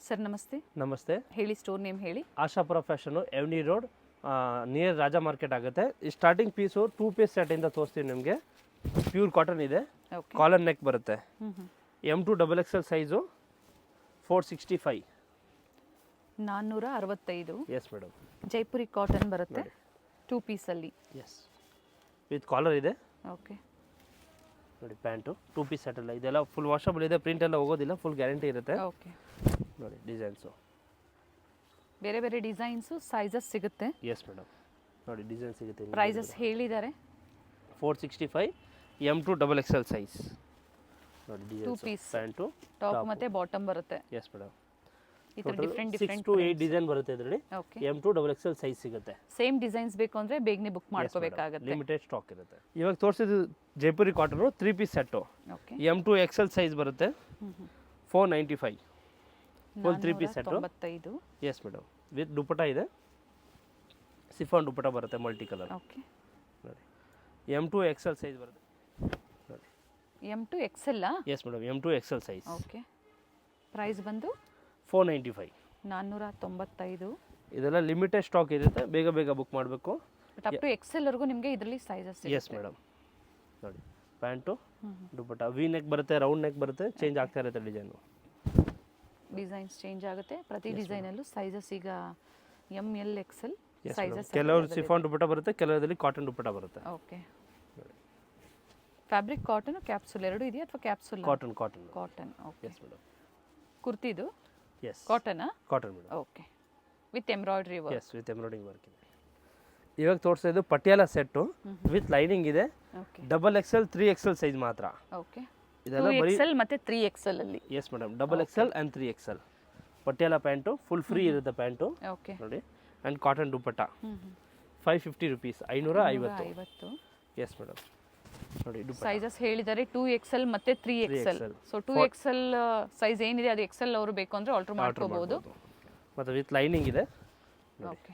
Sir ನಮಸ್ತೆ. ನಮಸ್ತೆ. ಹೇಳಿ, ಸ್ಟೋರ್ ನೇಮ್ ಹೇಳಿ. Ashapura Fashion, Avenue Road, near Raja Market ಆಗುತ್ತೆ. ಈ ಸ್ಟಾರ್ಟಿಂಗ್ ಪೀಸು 2 ಪೀಸ್ ಸೆಟ್ಟಿಂದ ತೋರಿಸ್ತೀವಿ ನಿಮಗೆ. ಪ್ಯೂರ್ ಕಾಟನ್ ಇದೆ, ಕಾಲರ್ ನೆಕ್ ಬರುತ್ತೆ. M2 XXL size 465. 465. Yes madam. Jaipuri cotton ಬರುತ್ತೆ 2 ಪೀಸಲ್ಲಿ. ಎಸ್, ವಿತ್ ಕಾಲರ್ ಇದೆ. ಓಕೆ ನೋಡಿ, ಪ್ಯಾಂಟು 2 ಪೀಸ್ ಸೆಟ್ ಎಲ್ಲ ಇದೆಲ್ಲ ಫುಲ್ ವಾಷಬಲ್ ಇದೆ, ಪ್ರಿಂಟ್ ಎಲ್ಲ ಹೋಗೋದಿಲ್ಲ, ಫುಲ್ ಗ್ಯಾರಂಟಿ ಇರುತ್ತೆ. ಓಕೆ ನೋಡಿ ಡಿಸೈನ್ಸು, ಬೇರೆ ಬೇರೆ ಡಿಸೈನ್ಸು, ಸೈಜಸ್ ಸಿಗುತ್ತೆ. Yes madam. ನೋಡಿ ಡಿಸೈನ್ ಸಿಗುತ್ತೆ. ಪ್ರೈಸಸ್ ಹೇಳಿದ್ದಾರೆ. 465 M2 XXL ಸೈಜ್. ನೋಡಿ 2 ಡಿಸೈನ್ಸ್, ಪೀಸ್ ಪ್ಯಾಂಟು ಟಾಪ್ ಮತ್ತೆ ಬಾಟಮ್ ಬರುತ್ತೆ. Yes madam. ಈ ತರ ಡಿಫರೆಂಟ್ 6 to 8 ಡಿಸೈನ್ ಬರುತ್ತೆ ಇದರಲ್ಲಿ. ಓಕೆ, M2 XXL ಸೈಜ್ ಸಿಗುತ್ತೆ. ಸೇಮ್ ಡಿಸೈನ್ಸ್ ಬೇಕು ಅಂದ್ರೆ ಬೇಗನೆ ಬುಕ್ ಮಾಡ್ಕೋಬೇಕಾಗುತ್ತೆ. ಲಿಮಿಟೆಡ್ ಸ್ಟಾಕ್ ಇರುತ್ತೆ. ಇವಾಗ ತೋರಿಸಿದ್ದು Jaipuri cotton 3 piece set. Okay, M2 XL size ಬರುತ್ತೆ. 495 full 3 piece set. 95. Yes madam. With dupatta ಇದೆ, ಸಿಫಾನ್ ದುಪಟ್ಟ ಬರುತ್ತೆ, ಮಲ್ಟಿ ಕಲರ್. ಓಕೆ, ನೋಡಿ M2 XL ಸೈಜ್ ಬರುತ್ತೆ. ನೋಡಿ M2 XL. Yes madam, M2 XL size. Okay, price ಬಂದು 495. 495. ಇದೆಲ್ಲ ಲಿಮಿಟೆಡ್ ಸ್ಟಾಕ್ ಇರುತ್ತೆ, ಬೇಗ ಬೇಗ ಬುಕ್ ಮಾಡಬೇಕು. ಬಟ್ ಅಪ್ ಟು XL ವರೆಗೂ ನಿಮಗೆ ಇದರಲ್ಲಿ ಸೈಜಸ್ ಸಿಗುತ್ತೆ. Yes madam. ನೋಡಿ ಪ್ಯಾಂಟು, ದುಪಟ್ಟ ವಿ ನೆಕ್ ಬರುತ್ತೆ, ರೌಂಡ್ ನೆಕ್ ಬರುತ್ತೆ, ಚೇಂಜ್ ಆಗ್ತಾ ಇರುತ್ತೆ ಡಿಸೈನು. ಡಿಸೈನ್ಸ್ ಚೇಂಜ್ ಆಗುತ್ತೆ ಪ್ರತಿ ಡಿಸೈನಲ್ಲೂ. ಸೈಜಸ್ ಈಗ ML XL ಸೈಜಸ್. ಕೆಲವರು ಸಿಫಾನ್ ದುಪಟ್ಟ ಬರುತ್ತೆ, ಕೆಲವರಲ್ಲಿ ಕಾಟನ್ ದುಪಟ್ಟ ಬರುತ್ತೆ. ಓಕೆ, ಫ್ಯಾಬ್ರಿಕ್ ಕಾಟನ್, ಕ್ಯಾಪ್ಸೂಲ್ ಎರಡು ಇದೆಯಾ ಅಥವಾ capsule? Cotton cotton cotton. Okay, yes madam. ಕುರ್ತಿದು ಎಸ್, ಕಾಟನಾ? Cotton madam. Okay, with embroidery work. Yes, with embroidering work ಇದೆ. ಇವಾಗ ತೋರಿಸ್ತಾ ಇದ್ದು ಪಟಿಯಾಲ ಸೆಟ್ಟು ವಿತ್ ಲೈನಿಂಗ್ ಇದೆ. ಓಕೆ, XXL 3XL ಸೈಜ್ ಮಾತ್ರ. ಓಕೆ, ಇದೆಲ್ಲ ಬರೀ 2XL ಮತ್ತೆ 3XL ಅಲ್ಲಿ. Yes madam, XXL and 3XL. Patiala pant full free ಇರುತ್ತೆ ಪ್ಯಾಂಟು. ಓಕೆ, ನೋಡಿ, and cotton dupatta 550 rupees, 550. 50. Yes madam. ನೋಡಿ ದುಪಟ್ಟ ಸೈಜಸ್ ಹೇಳಿದ್ದಾರೆ 2XL ಮತ್ತೆ 3XL. ಸೊ 2XL ಸೈಜ್ ಏನಿದೆ ಅದು XL ಅವರು ಬೇಕು ಅಂದ್ರೆ ಆಲ್ಟರ್ ಮಾಡ್ಕೋಬಹುದು. ಮತ್ತು ವಿತ್ ಲೈನಿಂಗ್ ಇದೆ. ಓಕೆ,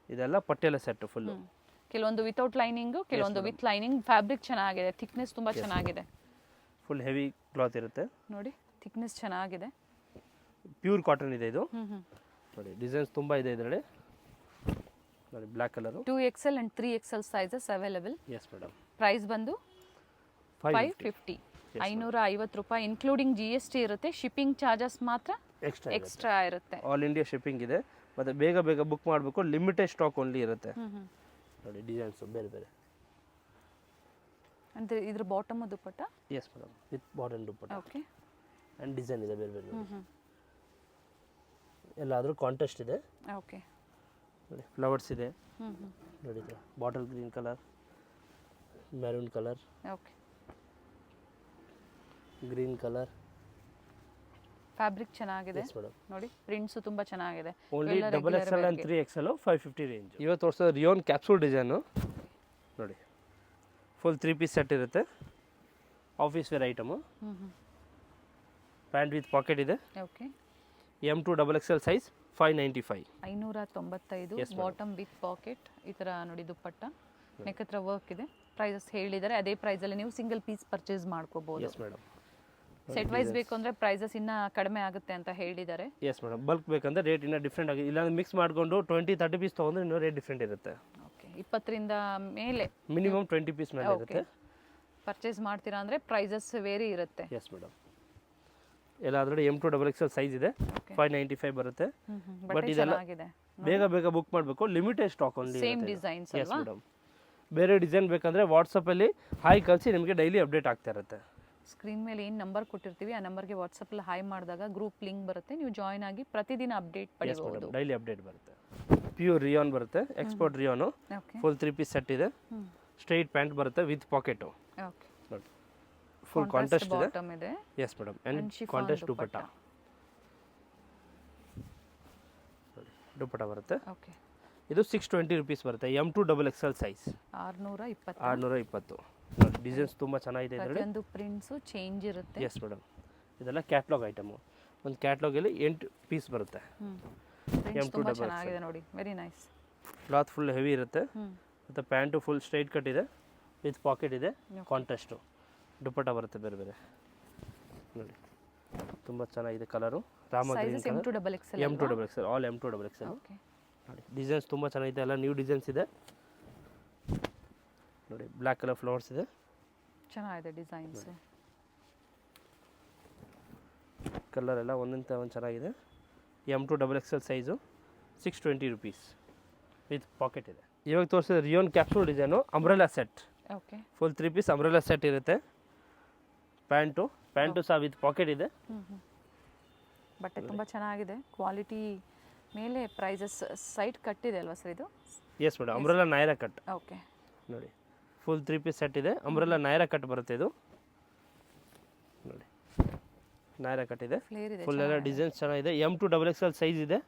ಇದೆಲ್ಲ ಪಟಿಯಾಲ ಸೆಟ್ ಫುಲ್ಲು. ಕೆಲವೊಂದು ವಿತೌಟ್ ಲೈನಿಂಗ್, ಕೆಲವೊಂದು ವಿತ್ ಲೈನಿಂಗ್. ಫ್ಯಾಬ್ರಿಕ್ ಚೆನ್ನಾಗಿದೆ, ಥಿಕ್ನೆಸ್ ತುಂಬಾ ಚೆನ್ನಾಗಿದೆ. ಫುಲ್ ಹೆವಿ ಕ್ಲಾತ್ ಇರುತ್ತೆ. ನೋಡಿ ಥಿಕ್ನೆಸ್ ಚೆನ್ನಾಗಿದೆ. ಪ್ಯೂರ್ ಕಾಟನ್ ಇದೆ ಇದು. ನೋಡಿ ಡಿಸೈನ್ಸ್ ತುಂಬ ಇದೆ ಇದರಲ್ಲಿ. ನೋಡಿ black colour. 2XL and 3XL sizes available. Yes madam. Price ಬಂದು 550. 550 ರೂಪಾಯಿ ಇನ್ಕ್ಲೂಡಿಂಗ್ GST ಇರುತ್ತೆ. ಶಿಪ್ಪಿಂಗ್ ಚಾರ್ಜಸ್ ಮಾತ್ರ ಎಕ್ಸ್ಟ್ರಾ ಇರುತ್ತೆ. ಆಲ್ ಇಂಡಿಯಾ ಶಿಪ್ಪಿಂಗ್ ಇದೆ. ಮತ್ತು ಬೇಗ ಬೇಗ ಬುಕ್ ಮಾಡಬೇಕು, ಲಿಮಿಟೆಡ್ ಸ್ಟಾಕ್ ಓನ್ಲಿ ಇರುತ್ತೆ. ನೋಡಿ ಡಿಸೈನ್ಸು ಬೇರೆ ಬೇರೆ. ಅಂದರೆ ಇದ್ರ bottom dupatta. S madam, with bottom dupatta. Okay, and design ಇದೆ ಬೇರೆ ಬೇರೆ. ಎಲ್ಲಾದರೂ ಕಾಂಟೆಸ್ಟ್ ಇದೆ. ಓಕೆ, ನೋಡಿ ಫ್ಲವರ್ಸ್ ಇದೆ. ನೋಡಿ bottle green colour, maroon colour, okay, green colour. Fabric ಚೆನ್ನಾಗಿದೆ. Yes madam. ನೋಡಿ ಪ್ರಿಂಟ್ಸು ತುಂಬ ಚೆನ್ನಾಗಿದೆ. Only XXL and 3XL 550 range. ಇವತ್ತು ತೋರಿಸೋದು ರಿಯೋನ್ ಕ್ಯಾಪ್ಸೂಲ್ ಡಿಸೈನು. ನೋಡಿ ಫುಲ್ 3 ಪೀಸ್ ಸೆಟ್ ಇರುತ್ತೆ, office wear item. Pant with pocket ಇದೆ. Okay, M2 XXL size 595. 595. Bottom with pocket. ಈ ಥರ ನೋಡಿ ದುಪ್ಪಟ್ಟ, ನೆಕ್ ಹತ್ರ ವರ್ಕ್ ಇದೆ. ಪ್ರೈಸಸ್ ಹೇಳಿದ್ದಾರೆ, ಅದೇ ಪ್ರೈಸಲ್ಲಿ ನೀವು ಸಿಂಗಲ್ ಪೀಸ್ ಪರ್ಚೇಸ್ ಮಾಡ್ಕೋಬಹುದು. Yes madam. ಸೆಟ್ ವೈಸ್ ಬೇಕು ಅಂದರೆ ಪ್ರೈಸಸ್ ಇನ್ನೂ ಕಡಿಮೆ ಆಗುತ್ತೆ ಅಂತ ಹೇಳಿದ್ದಾರೆ. Yes madam. ಬಲ್ಕ್ ಬೇಕಂದ್ರೆ ರೇಟ್ ಇನ್ನೂ ಡಿಫ್ರೆಂಟ್ ಆಗಿದೆ. ಇಲ್ಲಾಂದ್ರೆ ಮಿಕ್ಸ್ ಮಾಡಿಕೊಂಡು 20-30 ಪೀಸ್ ತೊಗೊಂಡ್ರೆ ಇನ್ನೂ ರೇಟ್ ಡಿಫ್ರೆಂಟ್ ಇರುತ್ತೆ. ಓಕೆ, 20ರಿಂದ ಮೇಲೆ ಮಿನಿಮಮ್ 20 ಪೀಸ್ ಮೇಲೆ ಇರುತ್ತೆ. ಪರ್ಚೇಸ್ ಮಾಡ್ತೀರಾ ಅಂದರೆ ಪ್ರೈಸಸ್ ವೇರಿ ಇರುತ್ತೆ. Yes madam. ಎಲ್ಲ ಅದರಲ್ಲಿ M2 XXL ಸೈಜ್ ಇದೆ, 595 ಬರುತ್ತೆ. ಬಟ್ ಇದೆಲ್ಲ ಬೇಗ ಬೇಗ ಬುಕ್ ಮಾಡಬೇಕು, limited stock only. Same designs ಅಲ್ವಾ? Yes madam. ಬೇರೆ ಡಿಸೈನ್ ಬೇಕಂದ್ರೆ ವಾಟ್ಸಪ್ಪಲ್ಲಿ ಹಾಯ್ ಕಳಿಸಿ, ನಿಮಗೆ ಡೈಲಿ ಅಪ್ಡೇಟ್ ಆಗ್ತಾ ಇರುತ್ತೆ. ಸ್ಕ್ರೀನ್ ಮೇಲೆ ಏನು ನಂಬರ್ ಕೊಟ್ಟಿರ್ತೀವಿ ಆ ನಂಬರ್ಗೆ ವಾಟ್ಸಪ್ಪಲ್ಲಿ ಹಾಯ್ ಮಾಡಿದಾಗ ಗ್ರೂಪ್ ಲಿಂಕ್ ಬರುತ್ತೆ, ನೀವು ಜಾಯ್ನ್ ಆಗಿ ಪ್ರತಿದಿನ ಅಪ್ಡೇಟ್ ಪಡೆಯಬಹುದು. ಡೈಲಿ ಅಪ್ಡೇಟ್ ಬರುತ್ತೆ. ಪ್ಯೂರ್ ರಿಯಾನ್ ಬರುತ್ತೆ, export rayon. Full 3 piece set ಇದೆ. ಸ್ಟ್ರೈಟ್ ಪ್ಯಾಂಟ್ ಬರುತ್ತೆ ವಿತ್ ಪಾಕೆಟು. ಓಕೆ, ನೋಡಿ ಫುಲ್ ಕಾಂಟೆಸ್ಟ್ ಇದೆ. Yes madam. And contrast dupatta. Dupatta ಬರುತ್ತೆ. ಓಕೆ, ಇದು 620 rupees ಬರುತ್ತೆ. M2 XXL size 620. ಡಿಸೈನ್ಸ್ ತುಂಬ ಚೆನ್ನಾಗಿದೆ ಇದರಲ್ಲಿ. ಒಂದು ಪ್ರಿಂಟ್ಸು ಚೇಂಜ್ ಇರುತ್ತೆ. Yes madam. ಇದೆಲ್ಲ ಕ್ಯಾಟ್ಲಾಗ್ ಐಟಮು. ಒಂದು ಕ್ಯಾಟ್ಲಾಗಲ್ಲಿ 8 ಪೀಸ್ ಬರುತ್ತೆ. M2 ಚೆನ್ನಾಗಿದೆ ನೋಡಿ, very nice. Cloth full heavy ಇರುತ್ತೆ. ಮತ್ತು ಪ್ಯಾಂಟು ಫುಲ್ ಸ್ಟ್ರೈಟ್ ಕಟ್ ಇದೆ, ವಿತ್ ಪಾಕೆಟ್ ಇದೆ, ಕಾಂಟ್ರಾಸ್ಟು. ದುಪಟ್ಟ ಬರುತ್ತೆ ಬೇರೆ ಬೇರೆ. ನೋಡಿ ತುಂಬ ಚೆನ್ನಾಗಿದೆ colour. Rama sizes green M2 XXL M2 XXL all M2 XXL okay ನೋಡಿ ಡಿಸೈನ್ಸ್ ತುಂಬ ಚೆನ್ನಾಗಿದೆ, ಎಲ್ಲ ನ್ಯೂ ಡಿಸೈನ್ಸ್ ಇದೆ ನೋಡಿ. ಬ್ಲ್ಯಾಕ್ ಕಲರ್ ಫ್ಲವರ್ಸ್ ಇದೆ, ಚೆನ್ನಾಗಿದೆ ಡಿಸೈನ್ಸ್. ಕಲರ್ ಎಲ್ಲ ಒಂದಂತ ಒಂದು ಚೆನ್ನಾಗಿದೆ. M2 XXL size 620 rupees with pocket ಇದೆ. ಇವಾಗ ತೋರಿಸಿದ rayon capsule design umbrella set, okay full 3 piece umbrella set ಇರುತ್ತೆ. ಪ್ಯಾಂಟು ಸಹ ವಿತ್ ಪಾಕೆಟ್ ಇದೆ. ಬಟ್ಟೆ ತುಂಬ ಚೆನ್ನಾಗಿದೆ, ಕ್ವಾಲಿಟಿ ಮೇಲೆ ಪ್ರೈಸಸ್ ಸೈಟ್ ಕಟ್ ಇದೆ ಅಲ್ವಾ ಸರ್ ಇದು? Yes madam, umbrella Naira cut okay ನೋಡಿ, ಫುಲ್ 3 ಪೀಸ್ ಸೆಟ್ ಇದೆ. ಅಂಬ್ರೆಲಾ ನೈರಾ ಕಟ್ ಬರುತ್ತೆ ಇದು ನೋಡಿ, ನೈರಾ ಕಟ್ ಇದೆ, ಫ್ಲೇರ್ ಇದೆ, ಫುಲ್ ಎಲ್ಲ ಡಿಸೈನ್ಸ್ ಚೆನ್ನಾಗಿದೆ. M2 XXL ಸೈಜ್ ಇದೆ,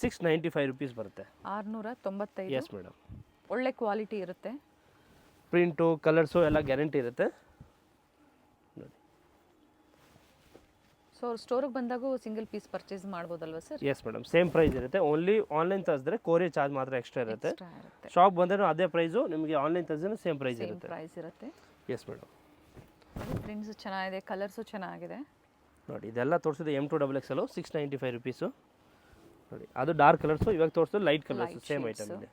695 rupees ಬರುತ್ತೆ. 695. ಎಸ್ ಮೇಡಮ್, ಒಳ್ಳೆ ಕ್ವಾಲಿಟಿ ಇರುತ್ತೆ, ಪ್ರಿಂಟು ಕಲರ್ಸು ಎಲ್ಲ ಗ್ಯಾರಂಟಿ ಇರುತ್ತೆ ನೋಡಿ. ಸೊ ಸ್ಟೋರಿಗೆ ಬಂದಾಗೂ ಸಿಂಗಲ್ ಪೀಸ್ ಪರ್ಚೇಸ್ ಮಾಡ್ಬೋದಲ್ವಾ sir? Yes madam, same price ಇರುತ್ತೆ. ಓನ್ಲಿ ಆನ್ಲೈನ್ ತರಿಸಿದ್ರೆ ಕೊರಿಯರ್ ಚಾರ್ಜ್ ಮಾತ್ರ ಎಕ್ಸ್ಟ್ರಾ ಇರುತ್ತೆ. ಶಾಪ್ ಬಂದ್ರೆ ಅದೇ ಪ್ರೈಸು, ನಿಮಗೆ ಆನ್ಲೈನ್ ತರಿಸಿದ್ರೆ ಸೇಮ್ ಪ್ರೈಸ್ ಇರುತ್ತೆ. ಎಸ್ ಮೇಡಮ್, ಪ್ರಿಂಟ್ಸ್ ಚೆನ್ನಾಗಿದೆ, ಕಲರ್ಸು ಚೆನ್ನಾಗಿದೆ ನೋಡಿ. ಇದೆಲ್ಲ ತೋರಿಸಿದೆ M2 XXL 695 rupees ನೋಡಿ. ಅದು ಡಾರ್ಕ್ ಕಲರ್ಸು, ಇವಾಗ ತೋರಿಸೋದು ಲೈಟ್ ಕಲರ್ಸು, ಸೇಮ್ ಐಟಮ್ ಇದೆ.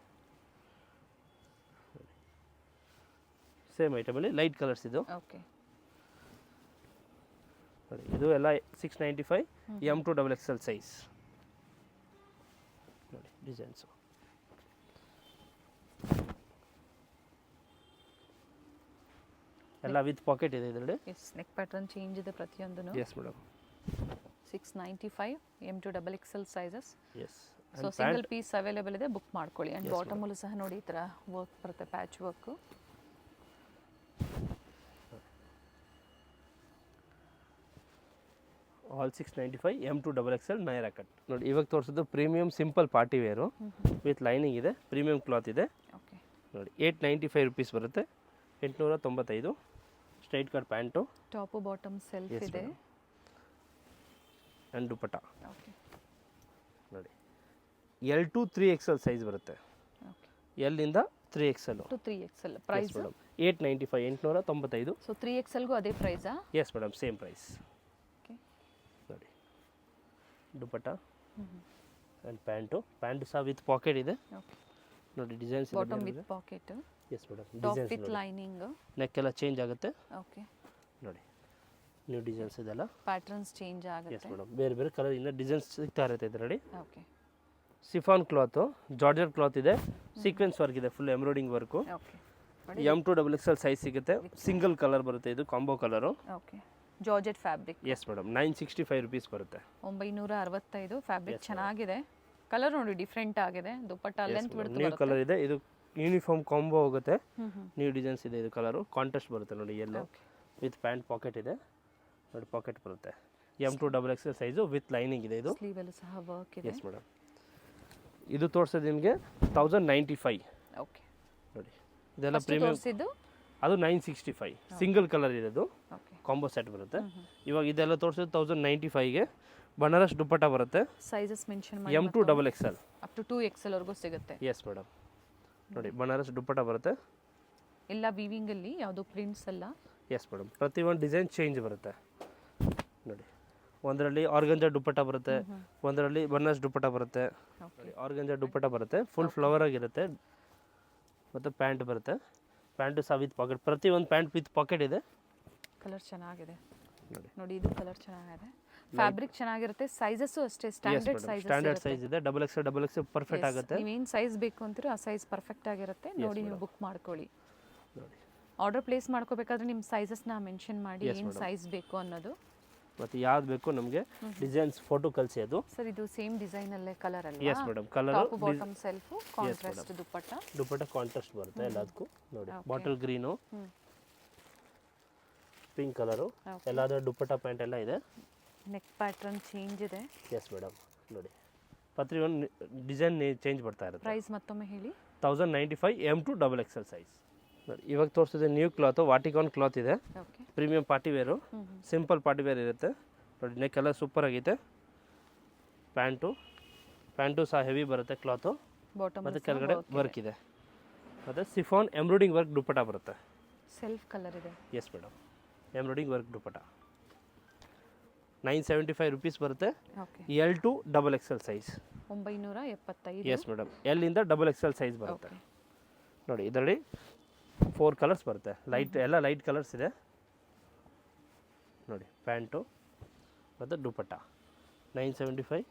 ಸೇಮ್ ಐಟಮಲ್ಲಿ ಲೈಟ್ ಕಲರ್ಸ್ ಇದು ಓಕೆ ನೋಡಿ. ಇದು ಎಲ್ಲ 695 M2 XXL ಸೈಜ್ ನೋಡಿ. ಡಿಸೈನ್ಸು ಎಲ್ಲ ವಿತ್ ಪಾಕೆಟ್ ಇದೆ ಇದರಲ್ಲಿ. ಎಸ್, ನೆಕ್ ಪ್ಯಾಟರ್ನ್ ಚೇಂಜ್ ಇದೆ ಪ್ರತಿಯೊಂದನ್ನು. Yes madam, 695 M2 XXL sizes. Yes. So single piece available ಇದೆ, ಬುಕ್ ಮಾಡ್ಕೊಳ್ಳಿ. ಆ್ಯಂಡ್ ಬಾಟಮಲ್ಲೂ ಸಹ ನೋಡಿ ಈ ಥರ ವರ್ಕ್ ಬರುತ್ತೆ, patch work. All 695 M2 XXL Naira cut ನೋಡಿ. ಇವಾಗ ತೋರಿಸೋದು premium simple party wear with lining ಇದೆ, ಪ್ರೀಮಿಯಂ ಕ್ಲಾತ್ ಇದೆ ಓಕೆ ನೋಡಿ. 895 rupees ಬರುತ್ತೆ, 895. Straight cut pant, top bottom self ಇದೆ ಆ್ಯಂಡ್ ದುಪಟ್ಟ ಓಕೆ ನೋಡಿ. L2 3XL ಸೈಜ್ ಬರುತ್ತೆ, ಓಕೆ ಎಲ್ಲಿಂದ 3XL. 3XL price madam 895, 895. So 3XLಗೂ ಅದೇ ಪ್ರೈಸಾ? Yes madam, same price okay ನೋಡಿ. ದುಪಟ್ಟ ಆ್ಯಂಡ್ ಪ್ಯಾಂಟು ಸಹ ವಿತ್ ಪಾಕೆಟ್ ಇದೆ ಓಕೆ ನೋಡಿ. Designs bottom with pocket, yes madam. Top with lining, neck ಎಲ್ಲ ಚೇಂಜ್ ಆಗುತ್ತೆ ಓಕೆ ನೋಡಿ. ನ್ಯೂ ಡಿಸೈನ್ಸ್ ಇದೆಲ್ಲ, ಪ್ಯಾಟರ್ನ್ಸ್ ಚೇಂಜ್ ಎಸ್ ಆಗುತ್ತೆ. ಮೇಡಮ್. ಬೇರೆ ಬೇರೆ ಕಲರ್ ಇಂದ ಡಿಸೈನ್ಸ್ ಸಿಗ್ತಾ ಇರುತ್ತೆ ಇದರಲ್ಲಿ. Okay chiffon cloth, georgette cloth ಇದೆ, ಸೀಕ್ವೆನ್ಸ್ ವರ್ಕ್ ಇದೆ, full embroidering work. Okay M2 XXL size ಸಿಗುತ್ತೆ, ಸಿಂಗಲ್ ಕಲರ್ ಬರುತ್ತೆ, ಇದು combo colour. Okay georgette fabric. Yes madam, 965 rupees ಬರುತ್ತೆ. 965. ಫ್ಯಾಬ್ರಿಕ್ ಚೆನ್ನಾಗಿದೆ, ಕಲರ್ ನೋಡಿ ಡಿಫ್ರೆಂಟ್ ಆಗಿದೆ. ದುಪಟ್ಟ ಲೆಂತ್ ಬಿಡ್ತು ನ್ಯೂ ಕಲರ್ ಇದೆ, ಇದು ಯೂನಿಫಾರ್ಮ್ ಕಾಂಬೋ ಹೋಗುತ್ತೆ. ನ್ಯೂ ಡಿಸೈನ್ಸ್ ಇದೆ, ಇದು ಕಲರು ಕಾಂಟ್ರಾಸ್ಟ್ ಬರುತ್ತೆ ನೋಡಿ. ಎಲ್ಲೋ ವಿತ್ ಪ್ಯಾಂಟ್ ಪಾಕೆಟ್ ಇದೆ ನೋಡಿ, ಪಾಕೆಟ್ ಬರುತ್ತೆ. M2 XXL size with lining ಇದೆ. ಇದು ಸ್ಲೀವಲ್ಲೂ ಸಹ ವರ್ಕ್ ಇದೆ. Yes madam. ಇದು ತೋರಿಸೋದು ನಿಮಗೆ 1095 ಓಕೆ ನೋಡಿ. ಇದೆಲ್ಲ ಪ್ರೀಮಿಯಂ, ತೋರಿಸಿದ್ದು ಅದು 965. ಸಿಂಗಲ್ ಕಲರ್ ಇರೋದು, ಓಕೆ ಕಾಂಬೋ ಸೆಟ್ ಬರುತ್ತೆ. ಇವಾಗ ಇದೆಲ್ಲ ತೋರಿಸೋದು 1095ಗೆ ಬನಾರಸ್ ದುಪ್ಪಟ್ಟ ಬರುತ್ತೆ. ಸೈಜಸ್ ಮೆನ್ಷನ್ ಮಾಡಿ. M2 XXL up to 2XL ವರೆಗೂ ಸಿಗುತ್ತೆ. ಎಸ್ ಮೇಡಮ್ ನೋಡಿ. ಬನಾರಸ್ ದುಪ್ಪಟ್ಟ ಬರುತ್ತೆ, ಎಲ್ಲ ವೀವಿಂಗ್ ಅಲ್ಲಿ, ಯಾವುದು ಪ್ರಿಂಟ್ಸ್ ಅಲ್ಲ. Yes madam. ಪ್ರತಿಯೊಂದು ಡಿಸೈನ್ ಚೇಂಜ್ ಬರುತ್ತೆ ನೋಡಿ. ಒಂದರಲ್ಲಿ ಆರ್ಗಂಜಾ ದುಪ್ಪಟ್ಟ ಬರುತ್ತೆ, ಒಂದರಲ್ಲಿ ಬನಾರಸ್ ದುಪ್ಪಟ್ಟ ಬರುತ್ತೆ. ಆರ್ಗಂಜಾ ದುಪ್ಪಟ್ಟ ಬರುತ್ತೆ, ಫುಲ್ ಫ್ಲವರ್ ಆಗಿರುತ್ತೆ. ಮತ್ತು ಪ್ಯಾಂಟ್ ಬರುತ್ತೆ, ಪ್ಯಾಂಟು ಸಹ ವಿತ್ ಪಾಕೆಟ್. ಪ್ರತಿಯೊಂದು ಪ್ಯಾಂಟ್ ವಿತ್ ಪಾಕೆಟ್ ಇದೆ. ಕಲರ್ ಚೆನ್ನಾಗಿದೆ ನೋಡಿ, ಇದು ಕಲರ್ ಚೆನ್ನಾಗಿದೆ. ಫ್ಯಾಬ್ರಿಕ್ ಚೆನ್ನಾಗಿರುತ್ತೆ. ಸೈಜಸ್ ಅಷ್ಟೇ ಸ್ಟ್ಯಾಂಡರ್ಡ್ ಸೈಜ್ ಇದೆ. XXL ಪರ್ಫೆಕ್ಟ್ ಆಗುತ್ತೆ. ನೀವೇನು ಸೈಜ್ ಬೇಕು ಅಂತೀರೋ ಆ ಸೈಜ್ ಪರ್ಫೆಕ್ಟ್ ಆಗಿರುತ್ತೆ. ನೋಡಿ ನೀವು ಬುಕ್ ಮಾಡ್ಕೊಳ್ಳಿ. ನೋಡಿ, ಆರ್ಡರ್ ಪ್ಲೇಸ್ ಮಾಡ್ಕೋಬೇಕಾದ್ರೆ ನಿಮ್ಮ ಸೈಜಸ್ನ ಮೆನ್ಷನ್ ಮಾಡಿ, ಏನು ಸೈಜ್ ಬೇಕು ಅನ್ನೋದು. ಮತ್ತು ಯಾವ್ದು ಬೇಕು ನಮಗೆ ಡಿಸೈನ್ಸ್ ಫೋಟೋ ಕಳಿಸಿ. ಅದು ಸರ್ ಇದು ಸೇಮ್ ಡಿಸೈನ್ ಅಲ್ಲೇ ಕಲರ್ ಅಲ್ಲ? Yes madam. Colour top bottom self contrast dupatta contrast ಬರುತ್ತೆ ಎಲ್ಲದಕ್ಕೂ ನೋಡಿ. ಬಾಟಲ್ ಗ್ರೀನು, ಪಿಂಕ್ ಕಲರು, ಎಲ್ಲಾದರೂ ದುಪ್ಪಟ್ಟ ಪ್ಯಾಂಟ್ ಎಲ್ಲ ಇದೆ. ನೆಕ್ ಪ್ಯಾಟರ್ನ್ ಚೇಂಜ್ ಇದೆ. ಎಸ್ ಮೇಡಮ್ ನೋಡಿ. ಪ್ರತಿಯೊಂದು ಡಿಸೈನ್ ಚೇಂಜ್ ಬರ್ತಾ ಇರುತ್ತೆ. ಪ್ರೈಸ್ ಮತ್ತೊಮ್ಮೆ ಹೇಳಿ. 1095 M2 XXL ಸೈಜ್ ನೋಡಿ. ಇವಾಗ ತೋರಿಸಿದೆ ನ್ಯೂ ಕ್ಲಾತು, ವಾಟಿಕಾನ್ ಕ್ಲಾತ್ ಇದೆ. Premium party wear, simple party wear ಇರುತ್ತೆ ನೋಡಿ. ನೆಕ್ ಎಲ್ಲ ಸೂಪರ್ ಆಗೈತೆ. ಪ್ಯಾಂಟು ಸಹ ಹೆವಿ ಬರುತ್ತೆ ಕ್ಲಾತು, ಮತ್ತು ಕೆಳಗಡೆ ವರ್ಕ್ ಇದೆ. ಮತ್ತು ಸಿಫಾನ್ ಎಂಬ್ರಾಯ್ಡಿಂಗ್ ವರ್ಕ್ ದುಪ್ಪಟ್ಟ ಬರುತ್ತೆ. ಸೆಲ್ಫ್ ಕಲರ್ ಇದೆ. Yes madam, embroidering work dupatta 975 rupees ಬರುತ್ತೆ. Okay L to double XL size 975. Yes madam. ಎಲ್ಲಿಂದ ಡಬಲ್ ಎಕ್ಸೆಲ್ ಸೈಜ್ ಬರುತ್ತೆ. ಓಕೆ ನೋಡಿ ಇದರಲ್ಲಿ 4 ಕಲರ್ಸ್ ಬರುತ್ತೆ. ಎಲ್ಲ ಲೈಟ್ ಕಲರ್ಸ್ ಇದೆ ನೋಡಿ. ಪ್ಯಾಂಟು ಮತ್ತು ದುಪಟ್ಟ 975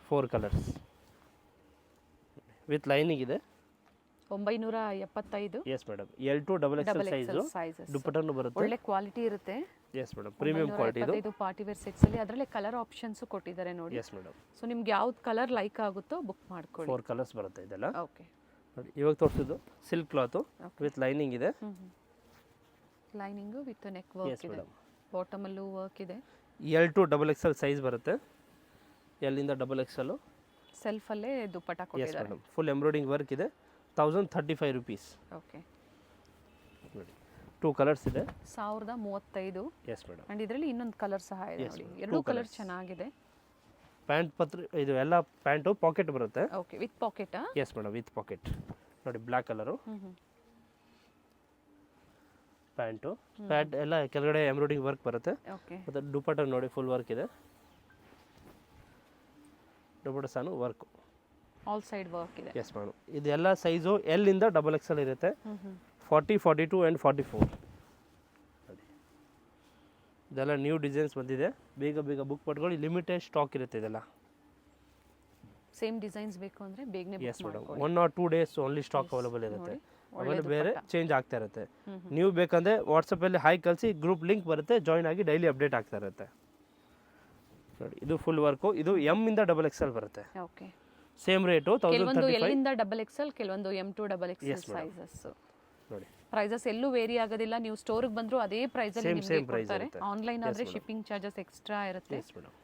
4 ಕಲರ್ಸ್ ವಿತ್ ಲೈನಿಂಗ್ ಇದೆ. 975. Yes madam. L to double XL double size XL sizes. ದುಪಟ್ಟನು ಬರುತ್ತೆ. ಒಳ್ಳೆ ಕ್ವಾಲಿಟಿ ಇರುತ್ತೆ. Yes madam. ಪ್ರೀಮಿಯಂ ಕ್ವಾಲಿಟಿ ಇದು. ಇದು ಪಾರ್ಟಿ ವೇರ್ ಸೆಟ್ಸ್ ಅಲ್ಲಿ ಅದರಲ್ಲೇ ಕಲರ್ ಆಪ್ಷನ್ಸ್ ಕೊಟ್ಟಿದ್ದಾರೆ ನೋಡಿ. S madam. ಸೊ ನಿಮ್ಗೆ ಯಾವ್ದು ಕಲರ್ ಲೈಕ್ ಆಗುತ್ತೋ ಬುಕ್ ಮಾಡ್ಕೊಳ್ಳಿ. 4 ಕಲರ್ಸ್ ಬರುತ್ತೆ ಇದೆಲ್ಲ. ಓಕೆ ನೋಡಿ ಇವಾಗ ತೋರಿಸಿದ್ದು ಸಿಲ್ಕ್ ಕ್ಲಾತು ವಿತ್ ಲೈನಿಂಗ್ ಇದೆ. ಲೈನಿಂಗು ವಿತ್ ನೆಕ್ ವರ್ಕ್ ಇದೆ. ಬಾಟಮ್ ಅಲ್ಲೂ ವರ್ಕ್ ಇದೆ. L to double XL size ಬರುತ್ತೆ. ಎಲ್ಲಿಂದ ಡಬಲ್ ಎಕ್ಸೆಲ್ ಸೆಲ್ಫ್ ಅಲ್ಲೇ ದುಪ್ಪಟ್ಟ ಎಸ್ ಕೊಟ್ಟಿದ್ದಾರೆ. ಮೇಡಮ್. ಫುಲ್ ಎಂಬ್ರಾಯ್ಡಿಂಗ್ ವರ್ಕ್ ಇದೆ. 1035 ರುಪೀಸ್. ಓಕೆ ನೋಡಿ 2 ಕಲರ್ಸ್ ಇದೆ. 1035. Yes madam. ಅಂಡ್ ಇದರಲ್ಲಿ ಇನ್ನೊಂದು ಕಲರ್ ಸಹ ಇದೆ Yes, ನೋಡಿ. madam. ಎರಡು 2 ಕಲರ್ colours. ಚೆನ್ನಾಗಿದೆ. ಪ್ಯಾಂಟ್ ಇದು ಎಲ್ಲ ಪ್ಯಾಂಟು ಪಾಕೆಟ್ ಬರುತ್ತೆ. ಓಕೆ ವಿತ್ ಪಾಕೆಟಾ? Yes madam with pocket. ನೋಡಿ ಬ್ಲ್ಯಾಕ್ ಕಲರು ಪ್ಯಾಂಟು. ಪ್ಯಾಂಟ್ ಎಲ್ಲ ಕೆಳಗಡೆ ಎಂಬ್ರಾಯ್ಡಿಂಗ್ ವರ್ಕ್ ಬರುತ್ತೆ. ಓಕೆ ಮತ್ತು ದುಪಟ್ಟ ನೋಡಿ ಫುಲ್ ವರ್ಕ್ ಇದೆ. ದುಪಟ್ಟ ಸಹ ವರ್ಕ್ ಆಲ್ ಸೈಡ್ ವರ್ಕ್ ಇದೆ. Yes madam. ಇದೆಲ್ಲ ಸೈಜು ಎಲ್ಲಿಂದ ಡಬಲ್ ಎಕ್ಸೆಲ್ ಇರುತ್ತೆ. 40, 42 ಆ್ಯಂಡ್ 44. ನೋಡಿ ಇದೆಲ್ಲ ನ್ಯೂ ಡಿಸೈನ್ಸ್ ಬಂದಿದೆ. ಬೇಗ ಬೇಗ ಬುಕ್ ಮಾಡ್ಕೊಳ್ಳಿ. ಲಿಮಿಟೆಡ್ ಸ್ಟಾಕ್ ಇರುತ್ತೆ ಇದೆಲ್ಲ. ಸೇಮ್ ಡಿಸೈನ್ಸ್ ಬೇಕು ಅಂದ್ರೆ ಬೇಗನೆ ಎಸ್ ಬುಕ್ ಮೇಡಮ್. ಮಾಡ್ಕೊಳ್ಳಿ. 1 or 2 days only stock available ಇರುತ್ತೆ. ಒಳ್ಳೆ ಆಮೇಲೆ ಬೇರೆ ದುಪ್ಪಟ್ಟ. ಚೇಂಜ್ ಆಗ್ತಾ ಇರುತ್ತೆ. ನೀವು ಬೇಕಂದ್ರೆ ವಾಟ್ಸಪ್ಪಲ್ಲಿ ಹಾಯ್ ಕಳಿಸಿ ಗ್ರೂಪ್ ಲಿಂಕ್ ಬರುತ್ತೆ. ಜಾಯ್ನ್ ಆಗಿ ಡೈಲಿ ಅಪ್ಡೇಟ್ ಆಗ್ತಾ ಇರುತ್ತೆ. ನೋಡಿ ಇದು ಫುಲ್ ವರ್ಕು. ಇದು ಎಮ್ ಇಂದ ಡಬಲ್ ಎಕ್ಸೆಲ್ ಬರುತ್ತೆ. ಓಕೆ ಸೇಮ್ ರೇಟು ಕೆಲವೊಂದು 1035. ಎಲ್ಲಿಂದ ಡಬಲ್ ಎಕ್ಸೆಲ್, ಕೆಲವೊಂದು M2 double XL Yes, madam. Sizes. ನೋಡಿ ಪ್ರೈಸಸ್ ಎಲ್ಲೂ ವೇರಿ ಆಗೋದಿಲ್ಲ. ನೀವು ಸ್ಟೋರ್ಗೆ ಬಂದರೂ ಅದೇ ಪ್ರೈಸ್ ಅಲ್ಲಿ ನಿಮಗೆ same price ಕೊಡ್ತಾರೆ. ಇರುತ್ತೆ. ಆನ್ಲೈನ್ Yes, ಆದ್ರೆ madam. ಶಿಪ್ಪಿಂಗ್ ಚಾರ್ಜಸ್ ಎಕ್ಸ್ಟ್ರಾ ಇರುತ್ತೆ. S madam.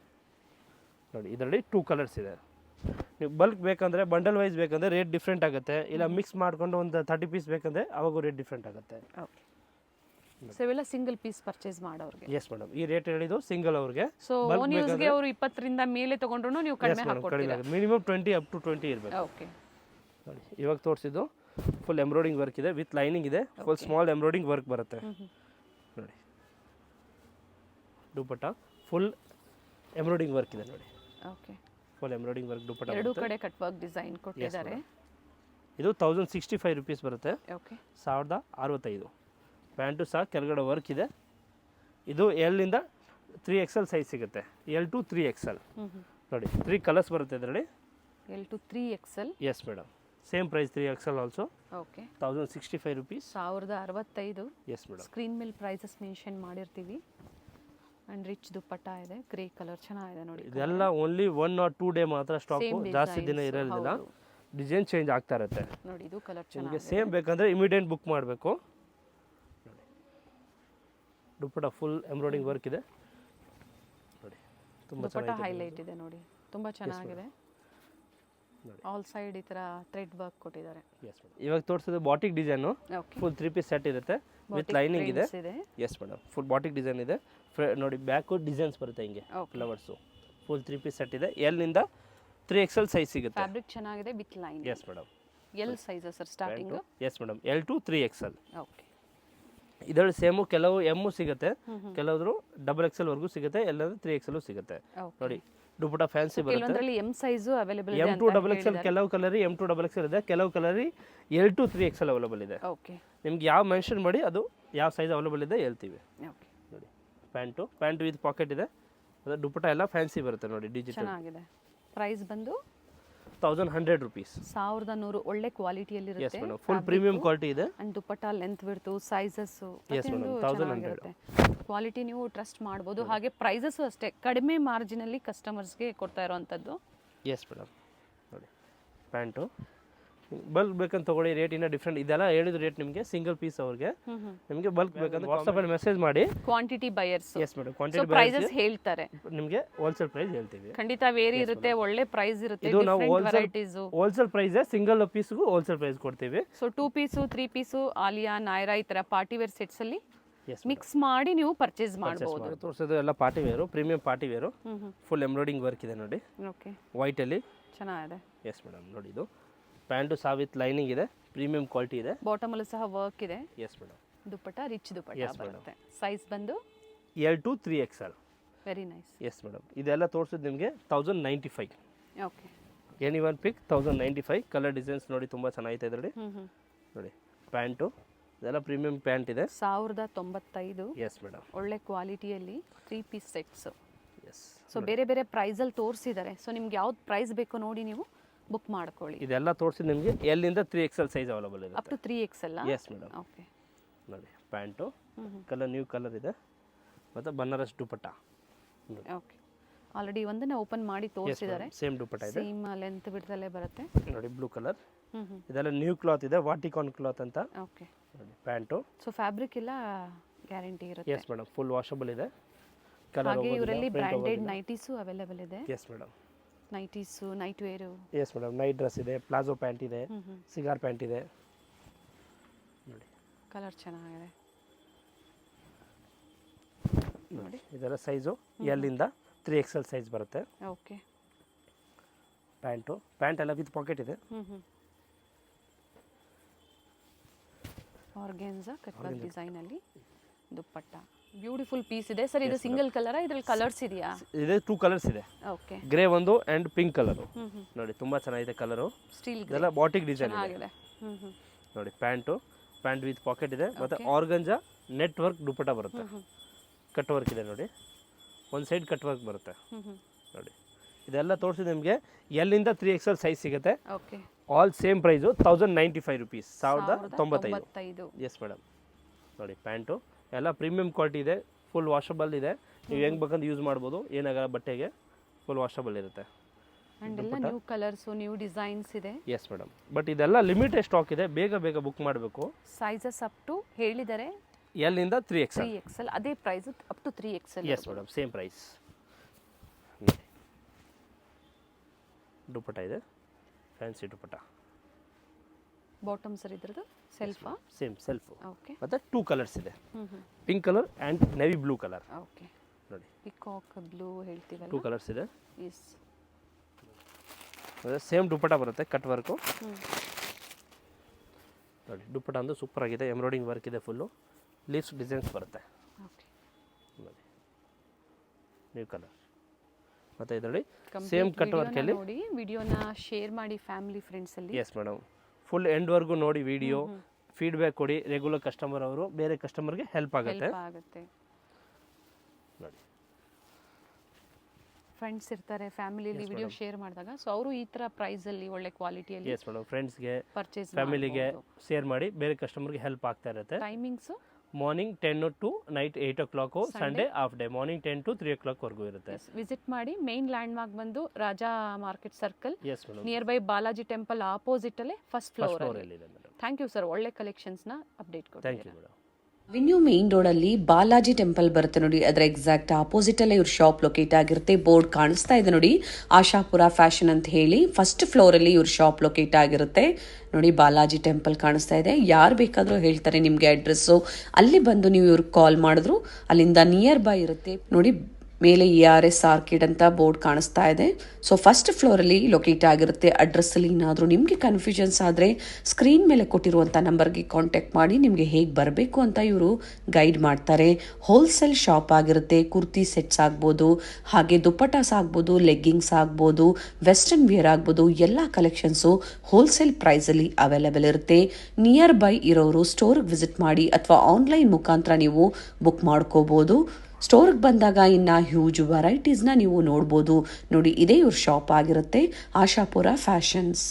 ನೋಡಿ ಇದರಲ್ಲಿ 2 ಕಲರ್ಸ್ ಇದೆ. ನೀವು ಬಲ್ಕ್ ಬೇಕಂದ್ರೆ ಬಂಡಲ್ ವೈಸ್ ಬೇಕಂದ್ರೆ ರೇಟ್ ಡಿಫ್ರೆಂಟ್ ಆಗುತ್ತೆ. ಇಲ್ಲ ಮಿಕ್ಸ್ ಮಾಡ್ಕೊಂಡು ಒಂದು 30 ಪೀಸ್ ಬೇಕಂದ್ರೆ ಅವಾಗೂ ರೇಟ್ ಡಿಫ್ರೆಂಟ್ ಆಗುತ್ತೆ. ಓಕೆ ಸೊ ಇವೆಲ್ಲ ಸಿಂಗಲ್ ಪೀಸ್ ಪರ್ಚೇಸ್ ಮಾಡೋರಿಗೆ. Yes madam. ಈ ರೇಟ್ ಹೇಳಿದ್ದು ಸಿಂಗಲ್ ಅವ್ರಿಗೆ. ಸೊ ಓನ್ ಯೂಸ್ಗೆ ಅವರು 20ರಿಂದ ಮೇಲೆ ತಗೊಂಡ್ರು ನೀವು ಕಡಿಮೆ ಹಾಕೊಡ್ತೀರಾ. ಮಿನಿಮಮ್ 20 ಅಪ್ ಟು 20 ಇರಬೇಕು. ಓಕೆ ನೋಡಿ ಇವಾಗ ತೋರಿಸಿದ್ದು ಫುಲ್ ಎಂಬ್ರಾಯ್ಡಿಂಗ್ ವರ್ಕ್ ಇದೆ ವಿತ್ ಲೈನಿಂಗ್ ಇದೆ. ಫುಲ್ ಸ್ಮಾಲ್ ಎಂಬ್ರಾಯ್ಡಿಂಗ್ ವರ್ಕ್ ಬರುತ್ತೆ. ನೋಡಿ ದುಪಟ್ಟ ಫುಲ್ ಎಂಬ್ರಾಯ್ಡಿಂಗ್ ವರ್ಕ್ ಇದೆ ನೋಡಿ. Okay full embroidering work dupatta ಎರಡು ಬರುತ್ತೆ. ಕಡೆ ಕಟ್ ವರ್ಕ್ ಡಿಸೈನ್ ಕೊಟ್ಟಿದ್ದಾರೆ. ಇದು 1065 ರುಪೀಸ್ ಬರುತ್ತೆ. ಓಕೆ 1065. ಪ್ಯಾಂಟು ಸಹ ಕೆಳಗಡೆ ವರ್ಕ್ ಇದೆ. ಇದು ಎಲ್ಲಿಂದ 3XL ಸೈಜ್ ಸಿಗುತ್ತೆ. L to 3XL. ನೋಡಿ 3 ಕಲರ್ಸ್ ಬರುತ್ತೆ ಇದರಲ್ಲಿ. L to 3XL. Yes madam. Same price 3XL also. Okay 1065 rupees. 1065. Yes madam. Screen ಮೇಲೆ ಪ್ರೈಸಸ್ ಮೆನ್ಷನ್ ಮಾಡಿರ್ತೀವಿ. ಅಂಡ್ ರಿಚ್ ದುಪ್ಪಟ್ಟ ಇದೆ. ಗ್ರೇ ಕಲರ್ ಚೆನ್ನಾಗಿದೆ ನೋಡಿ. ಇದೆಲ್ಲ ಓನ್ಲಿ 1 or 2 ಡೇ ಮಾತ್ರ ಸ್ಟಾಕು. Same ಜಾಸ್ತಿ ದಿನ designs, ಇರೋದಿಲ್ಲ. ಹೌದು. ಡಿಸೈನ್ ಚೇಂಜ್ ಆಗ್ತಾ ಇರುತ್ತೆ. ನೋಡಿ ಇದು ಕಲರ್ ನಿಮಗೆ ಚೆನ್ನಾಗಿದೆ. ಸೇಮ್ ಬೇಕಂದ್ರೆ ಇಮಿಡಿಯೇಟ್ ಬುಕ್ ಮಾಡಬೇಕು. ನೋಡಿ ದುಪ್ಪಟ್ಟ ಫುಲ್ ಎಂಬ್ರಾಯ್ಡಿಂಗ್ ವರ್ಕ್ ಇದೆ ನೋಡಿ. ತುಂಬ ದುಪ್ಪಟ್ಟ ಚೆನ್ನಾಗಿದೆ. ಹೈಲೈಟ್ ಇದೆ ನೋಡಿ. ತುಂಬ ಚೆನ್ನಾಗಿದೆ. ಆಲ್ ಸೈಡ್ ಈ ಥರ ಥ್ರೆಡ್ ವರ್ಕ್ ಕೊಟ್ಟಿದ್ದಾರೆ. Yes madam. ಇವಾಗ ತೋರಿಸೋದು batik design. Okay full 3 piece set ಇರುತ್ತೆ ವಿತ್ ಲೈನಿಂಗ್ ಇದೆ. ಇದೆ. Yes madam. Full batik design ಇದೆ. ನೋಡಿ ಬ್ಯಾಕು ಡಿಸೈನ್ಸ್ ಬರುತ್ತೆ ಹಿಂಗೆ ಫ್ಲವರ್ಸು. ಫುಲ್ 3 ಪೀಸ್ ಸೆಟ್ ಇದೆ. ಎಲ್ಲಿಂದ 3XL ಸೈಜ್ ಸಿಗುತ್ತೆ. ಫ್ಯಾಬ್ರಿಕ್ ಚೆನ್ನಾಗಿದೆ with line. Yes madam. L sizes sir starting. Yes madam. L to 3XL. Okay ಇದರಲ್ಲಿ ಸೇಮು ಕೆಲವು ಎಮ್ಮು ಸಿಗುತ್ತೆ, ಕೆಲವರು XXL ವರೆಗೂ ಸಿಗುತ್ತೆ, ಎಲ್ಲಾದ್ರೂ 3XL ಸಿಗುತ್ತೆ. ನೋಡಿ ದುಪಟ್ಟ ಫ್ಯಾನ್ಸಿ ಬರುತ್ತೆ. ಕೆಲವೊಂದರಲ್ಲಿ ಎಂ ಸೈಜು ಅವೈಲೇಬಲ್ ಇದೆ. M2 XXL ಕೆಲವು ಕಲರ್ M2 XXL ಇದೆ, ಕೆಲವು colour L to 3XL available ಇದೆ. ಓಕೆ ನಿಮ್ಗೆ ಯಾವ ಮೆನ್ಷನ್ ಮಾಡಿ ಅದು ಯಾವ ಸೈಜ್ ಅವೈಲೇಬಲ್ ಇದೆ ಹೇಳ್ತೀವಿ. ಓಕೆ ನೋಡಿ ಪ್ಯಾಂಟು ವಿತ್ ಪಾಕೆಟ್ ಇದೆ. ಅದು ದುಪಟ್ಟ ಎಲ್ಲ ಫ್ಯಾನ್ಸಿ ಬರುತ್ತೆ ನೋಡಿ ಡಿಜಿಟಲ್. ಚೆನ್ನಾಗಿದೆ. ಪ್ರೈಸ್ ಬಂದು 1100 ರುಪೀಸ್. 1100. ಒಳ್ಳೆ ಕ್ವಾಲಿಟಿಯಲ್ಲಿ ಎಸ್ ಇರುತ್ತೆ. ಮೇಡಮ್. ಫುಲ್ ಪ್ರೀಮಿಯಂ ಕ್ವಾಲಿಟಿ ಇದೆ. ಅಂಡ್ ದುಪ್ಪಟ್ಟ ಲೆಂತ್ ಬಿಡ್ತು ಸೈಜಸ್ Yes, madam. 1100. ಕ್ವಾಲಿಟಿ ನೀವು ಟ್ರಸ್ಟ್ ಮಾಡ್ಬೋದು. ಹಾಗೆ ಪ್ರೈಸಸ್ ಅಷ್ಟೇ ಕಡಿಮೆ ಮಾರ್ಜಿನ್ ಅಲ್ಲಿ ಕಸ್ಟಮರ್ಸ್ಗೆ ಕೊಡ್ತಾ ಇರೋವಂಥದ್ದು. Yes madam. ನೋಡಿ ಪ್ಯಾಂಟು ಬಲ್ಕ್ ಬೇಕಂತ ತಗೊಳ್ಳಿ, ರೇಟ್ ಇನ್ನೂ ಡಿಫ್ರೆಂಟ್. ಇದೆಲ್ಲ ಹೇಳಿದ ರೇಟ್ ನಿಮಗೆ ಸಿಂಗಲ್ ಪೀಸ್ ಅವ್ರಿಗೆ. ನಿಮಗೆ ಬಲ್ಕ್ ಬೇಕಂದ್ರೆ ವಾಟ್ಸಪ್ಪಲ್ಲಿ ಮೆಸೇಜ್ ಮಾಡಿ. Quantity buyers. Yes madam. So quantity prices ಹೇಳ್ತಾರೆ. ನಿಮಗೆ ಹೋಲ್ಸೇಲ್ ಪ್ರೈಸ್ ಹೇಳ್ತೀವಿ. ಖಂಡಿತ ವೇರಿ ಇರುತ್ತೆ. ಒಳ್ಳೆ ಪ್ರೈಸ್ ಇರುತ್ತೆ. ಇದು ನಾವು ವೆರೈಟೀಸ್ ಹೋಲ್ಸೇಲ್ ಪ್ರೈಸ್ ಸಿಂಗಲ್ ಪೀಸ್ಗೂ ಹೋಲ್ಸೇಲ್ ಪ್ರೈಸ್ ಕೊಡ್ತೀವಿ. So 2 piece 3 piece Alia Naira ಈ ತರ ಪಾರ್ಟಿ ವೇರ್ ಸೆಟ್ಸ್ ಅಲ್ಲಿ ಎಸ್ ಮಿಕ್ಸ್ ಮಾಡಿ ನೀವು ಪರ್ಚೇಸ್ ಮಾಡಬಹುದು. ತೋರಿಸೋದು ಎಲ್ಲ party wear, premium party wear. Full embroidering work ಇದೆ ನೋಡಿ ಓಕೆ ವೈಟಲ್ಲಿ. ಚೆನ್ನಾಗಿದೆ. Yes madam. ನೋಡಿ ಇದು ಪ್ಯಾಂಟು ಸಹ ವಿತ್ ಲೈನಿಂಗ್ ಇದೆ, ಪ್ರೀಮಿಯಂ ಕ್ವಾಲಿಟಿ ಇದೆ. ಬಾಟಮ್ ಅಲ್ಲೂ ಸಹ ವರ್ಕ್ ಇದೆ. Yes madam. Dupatta rich dupatta ಬರುತ್ತೆ. ಸೈಜ್ ಬಂದು L to 3XL. Very nice. Yes madam. ಇದೆಲ್ಲ ತೋರಿಸಿದ್ದು ನಿಮಗೆ 1095. ಓಕೆ. ಎನಿ ಒನ್ ಪಿಕ್ 1095. ಕಲರ್ ಡಿಸೈನ್ಸ್ ನೋಡಿ ತುಂಬ ಚೆನ್ನಾಗಿದೆ ಇದರಲ್ಲಿ. ನೋಡಿ ಪ್ಯಾಂಟು ಇದೆಲ್ಲ ಪ್ರೀಮಿಯಂ ಪ್ಯಾಂಟ್ ಇದೆ. 1095. Yes madam. ಒಳ್ಳೆ ಕ್ವಾಲಿಟಿಯಲ್ಲಿ 3 ಪೀಸ್ ಸೆಟ್ಸ್. ಎಸ್. ಸೊ ಬೇರೆ ಬೇರೆ ಪ್ರೈಸಲ್ಲಿ ತೋರಿಸಿದ್ದಾರೆ. ಸೊ ನಿಮ್ಗೆ ಯಾವ್ದು ಪ್ರೈಸ್ ಬೇಕೋ ನೋಡಿ ನೀವು ಬುಕ್ ಮಾಡ್ಕೊಳ್ಳಿ. ಇದೆಲ್ಲ ತೋರಿಸಿ ನಿಮಗೆ L ಇಂದ 3XL ಸೈಜ್ ಅವೈಲೇಬಲ್ ಇದೆ. Up to 3XL. Yes madam. Okay. ನೋಡಿ ಪ್ಯಾಂಟು ಕಲರ್ ನ್ಯೂ ಕಲರ್ ಇದೆ ಮತ್ತು ಬನಾರಸ್ ದುಪಟ್ಟ. ಓಕೆ. ಆಲ್ರೆಡಿ ಒಂದನ್ನ ಓಪನ್ ಮಾಡಿ ತೋರಿಸಿದ್ದಾರೆ. ಸೇಮ್ ದುಪಟ್ಟ ಇದೆ. ಸೇಮ್ ಲೆಂತ್ ಬಿಡ್ತಲೇ ಬರುತ್ತೆ. ನೋಡಿ ಬ್ಲೂ ಕಲರ್. ಇದೆಲ್ಲ ನ್ಯೂ ಕ್ಲಾತ್ ಇದೆ, ವಾಟಿಕಾನ್ ಕ್ಲಾತ್ ಅಂತ. ಓಕೆ. ನೋಡಿ ಪ್ಯಾಂಟು. ಸೊ ಫ್ಯಾಬ್ರಿಕ್ ಎಲ್ಲ ಗ್ಯಾರಂಟಿ ಇರುತ್ತೆ. S madam. ಫುಲ್ ವಾಷಬಲ್ ಇದೆ. ಹಾಗೆ ಇವರಲ್ಲಿ ಬ್ರಾಂಡೆಡ್ ನೈಟೀಸು ಅವೈಲೇಬಲ್ ಇದೆ. Yes madam. Nighties, night wear. Yes madam. Night dress ಇದೆ, ಪ್ಲಾಜೋ ಪ್ಯಾಂಟ್ ಇದೆ, ಸಿಗಾರ್ ಪ್ಯಾಂಟ್ ಇದೆ. ನೋಡಿ ಕಲರ್ ಚೆನ್ನಾಗಿದೆ. ನೋಡಿ ಇದೆಲ್ಲ ಸೈಜು L ಇಂದ 3XL ಸೈಜ್ ಬರುತ್ತೆ. ಓಕೆ. ಪ್ಯಾಂಟ್ ಎಲ್ಲ ವಿತ್ ಪಾಕೆಟ್ ಇದೆ. ಆರ್ಗೆನ್ಸಾ ಕಟ್ವರ್ಕ್ ಡಿಸೈನ್ ಅಲ್ಲಿ ದುಪ್ಪಟ್ಟ. ಬ್ಯೂಟಿಫುಲ್ ಪೀಸ್ ಇದೆ ಸರ್. ಇದು ಸಿಂಗಲ್ ಕಲರ್, ಇದರಲ್ಲಿ ಕಲರ್ಸ್ ಇದೆಯಾ? ಇದೆ 2 ಕಲರ್ಸ್ ಇದೆ. ಓಕೆ. ಗ್ರೇ ಒಂದು ಅಂಡ್ ಪಿಂಕ್ ಕಲರ್. ನೋಡಿ ತುಂಬಾ ಚೆನ್ನಾಗಿದೆ ಕಲರ್. ಸ್ಟೀಲ್ ಇದೆಲ್ಲ ಬಾಟಿಕ್ ಡಿಸೈನ್ ಆಗಿದೆ. ನೋಡಿ ಪ್ಯಾಂಟ್ ವಿತ್ ಪಾಕೆಟ್ ಇದೆ ಮತ್ತೆ ಆರ್ಗಂಜಾ ನೆಟ್ ವರ್ಕ್ ದುಪಟ್ಟ ಬರುತ್ತೆ. ಕಟ್ ವರ್ಕ್ ಇದೆ ನೋಡಿ, ಒಂದು ಸೈಡ್ ಕಟ್ ವರ್ಕ್ ಬರುತ್ತೆ. ನೋಡಿ ಇದೆಲ್ಲ ತೋರಿಸಿ ನಿಮಗೆ L ಇಂದ 3XL ಸೈಜ್ ಸಿಗುತ್ತೆ. Okay. All same price 1095 rupees, 1095. Yes madam. ನೋಡಿ ಪ್ಯಾಂಟು ಎಲ್ಲ ಪ್ರೀಮಿಯಂ ಕ್ವಾಲಿಟಿ ಇದೆ, ಫುಲ್ ವಾಷಬಲ್ ಇದೆ. ನೀವು ಹೆಂಗೆ ಬೇಕಂತ ಯೂಸ್ ಮಾಡ್ಬೋದು, ಏನಾಗಲ್ಲ, ಬಟ್ಟೆಗೆ ಫುಲ್ ವಾಷಬಲ್ ಇರುತ್ತೆ. ಅಂಡ್ ಎಲ್ಲ ನ್ಯೂ ಕಲರ್ಸ್, ನ್ಯೂ ಡಿಸೈನ್ಸ್ ಇದೆ. Yes madam. ಬಟ್ ಇದೆಲ್ಲ ಲಿಮಿಟೆಡ್ ಸ್ಟಾಕ್ ಇದೆ, ಬೇಗ ಬುಕ್ ಮಾಡಬೇಕು. ಸೈಜಸ್ ಅಪ್ ಟು ಹೇಳಿದ್ದಾರೆ L ಇಂದ 3XL. ಅದೇ price up to 3XL. Yes madam. Same price. Dupatta ಇದೆ, ಫ್ಯಾನ್ಸಿ ದುಪಟ್ಟ. ಬಾಟಮ್ ಸರ್ ಇದ್ರದ್ದು ಸೆಲ್ಫಾ? Same self. ಓಕೆ. ಮತ್ತೆ 2 ಕಲರ್ಸ್ ಇದೆ, pink colour and navy blue colour. Okay. ನೋಡಿ ಪಿಕಾಕ್ ಬ್ಲೂ ಹೇಳ್ತೀವಲ್ಲ, 2 ಕಲರ್ಸ್ ಇದೆ. ಎಸ್. ಸೇಮ್ ದುಪಟ್ಟ ಬರುತ್ತೆ, ಕಟ್ ವರ್ಕು. ನೋಡಿ ದುಪಟ್ಟ ಅಂದ್ರೆ ಸೂಪರ್ ಆಗಿದೆ, ಎಂಬ್ರಾಯ್ಡಿಂಗ್ ವರ್ಕ್ ಇದೆ, ಫುಲ್ಲು ಲೀವ್ಸ್ ಡಿಸೈನ್ಸ್ ಬರುತ್ತೆ. ಓಕೆ. ನೋಡಿ ನ್ಯೂ ಕಲರ್. ಮತ್ತು ಇದರಲ್ಲಿ ಸೇಮ್ ಕಟ್ ವರ್ಕಲ್ಲಿ ನೋಡಿ ವಿಡಿಯೋನ ಶೇರ್ ಮಾಡಿ ಫ್ಯಾಮಿಲಿ ಫ್ರೆಂಡ್ಸ್ ಅಲ್ಲಿ. Yes madam. ಫುಲ್ ಎಂಡ್ವರೆಗೂ ನೋಡಿ ವಿಡಿಯೋ, ಫೀಡ್ಬ್ಯಾಕ್ ಕೊಡಿ. ರೆಗ್ಯುಲರ್ ಕಸ್ಟಮರ್ ಅವರು ಬೇರೆ ಕಸ್ಟಮರ್ಗೆ ಹೆಲ್ಪ್ ಆಗುತ್ತೆ. ನೋಡಿ ಫ್ರೆಂಡ್ಸ್ ಇರ್ತಾರೆ ಫ್ಯಾಮಿಲಿಯಲ್ಲಿ ವಿಡಿಯೋ ಶೇರ್ ಮಾಡಿದಾಗ, ಸೊ ಅವರು ಈ ಥರ ಪ್ರೈಸಲ್ಲಿ ಒಳ್ಳೆ ಕ್ವಾಲಿಟಿಯಲ್ಲಿ ಎಸ್ ಮೇಡಮ್ ಫ್ರೆಂಡ್ಸ್ಗೆ ಪರ್ಚೇಸ್ ಫ್ಯಾಮಿಲಿಗೆ ಶೇರ್ ಮಾಡಿ ಬೇರೆ ಕಸ್ಟಮರ್ಗೆ ಹೆಲ್ಪ್ ಆಗ್ತಾ ಇರುತ್ತೆ. Timings morning 10 to night 8 o'clock, Sunday half day, morning 10 to 3 o'clock ವರೆಗೂ ಇರುತ್ತೆ. ವಿಸಿಟ್ ಮಾಡಿ. ಮೇನ್ ಲ್ಯಾಂಡ್ ಮಾರ್ಕ್ ಬಂದು Raja market circle, yes madam, near by Balaji temple opposite ಅಲ್ಲೇ ಫಸ್ಟ್ ಫ್ಲೋರ್ ಅಲ್ಲಿ ಇದೆ ಮೇಡಮ್. ಥ್ಯಾಂಕ್ ಯು ಸರ್, ಒಳ್ಳೆ ಕಲೆಕ್ಷನ್ಸ್ನ ಅಪ್ಡೇಟ್ ಕೊಡಿ. Thank you madam. Venue main road ಅಲ್ಲಿ ಬಾಲಾಜಿ ಟೆಂಪಲ್ ಬರುತ್ತೆ ನೋಡಿ, ಅದರ ಎಕ್ಸಾಕ್ಟ್ ಆಪೋಸಿಟ್ ಅಲ್ಲೇ ಇವ್ರ ಶಾಪ್ ಲೊಕೇಟ್ ಆಗಿರುತ್ತೆ. ಬೋರ್ಡ್ ಕಾಣಿಸ್ತಾ ಇದೆ ನೋಡಿ, ಆಶಾಪುರ ಫ್ಯಾಷನ್ ಅಂತ ಹೇಳಿ. ಫಸ್ಟ್ ಫ್ಲೋರ್ ಅಲ್ಲಿ ಇವ್ರ ಶಾಪ್ ಲೊಕೇಟ್ ಆಗಿರುತ್ತೆ ನೋಡಿ. ಬಾಲಾಜಿ ಟೆಂಪಲ್ ಕಾಣಿಸ್ತಾ ಇದೆ. ಯಾರು ಬೇಕಾದ್ರೂ ಹೇಳ್ತಾರೆ ನಿಮ್ಗೆ ಅಡ್ರೆಸ್ಸು, ಅಲ್ಲಿ ಬಂದು ನೀವು ಇವ್ರಿಗೆ ಕಾಲ್ ಮಾಡಿದ್ರು ಅಲ್ಲಿಂದ ನಿಯರ್ ಬೈ ಇರುತ್ತೆ ನೋಡಿ. ಮೇಲೆ ERS ಆರ್ಕಿಡ್ ಅಂತ ಬೋರ್ಡ್ ಕಾಣಿಸ್ತಾ ಇದೆ. ಸೊ ಫಸ್ಟ್ ಫ್ಲೋರಲ್ಲಿ ಲೊಕೇಟ್ ಆಗಿರುತ್ತೆ. ಅಡ್ರೆಸ್ಸಲ್ಲಿ ಏನಾದರೂ ನಿಮಗೆ ಕನ್ಫ್ಯೂಷನ್ಸ್ ಆದರೆ ಸ್ಕ್ರೀನ್ ಮೇಲೆ ಕೊಟ್ಟಿರುವಂಥ ನಂಬರ್ಗೆ ಕಾಂಟ್ಯಾಕ್ಟ್ ಮಾಡಿ ನಿಮಗೆ ಹೇಗೆ ಬರಬೇಕು ಅಂತ ಇವರು ಗೈಡ್ ಮಾಡ್ತಾರೆ. ಹೋಲ್ಸೇಲ್ ಶಾಪ್ ಆಗಿರುತ್ತೆ. ಕುರ್ತಿ ಸೆಟ್ಸ್ ಆಗ್ಬೋದು, ಹಾಗೆ ದುಪ್ಪಟಾಸ್ ಆಗ್ಬೋದು, ಲೆಗ್ಗಿಂಗ್ಸ್ ಆಗ್ಬೋದು, ವೆಸ್ಟರ್ನ್ ವಿಯರ್ ಆಗ್ಬೋದು, ಎಲ್ಲ ಕಲೆಕ್ಷನ್ಸು ಹೋಲ್ಸೇಲ್ ಪ್ರೈಸಲ್ಲಿ ಅವೈಲೇಬಲ್ ಇರುತ್ತೆ. ನಿಯರ್ ಬೈ ಇರೋರು ಸ್ಟೋರ್ಗೆ ವಿಸಿಟ್ ಮಾಡಿ ಅಥವಾ ಆನ್ಲೈನ್ ಮುಖಾಂತರ ನೀವು ಬುಕ್ ಮಾಡ್ಕೋಬೋದು. ಸ್ಟೋರ್ಗೆ ಬಂದಾಗ ಇನ್ನು ಹ್ಯೂಜ್ ವೆರೈಟೀಸ್ನ ನೀವು ನೋಡ್ಬೋದು ನೋಡಿ. ಇದೇ ಇವ್ರ ಶಾಪ್ ಆಗಿರುತ್ತೆ, ಆಶಾಪುರ ಫ್ಯಾಷನ್ಸ್.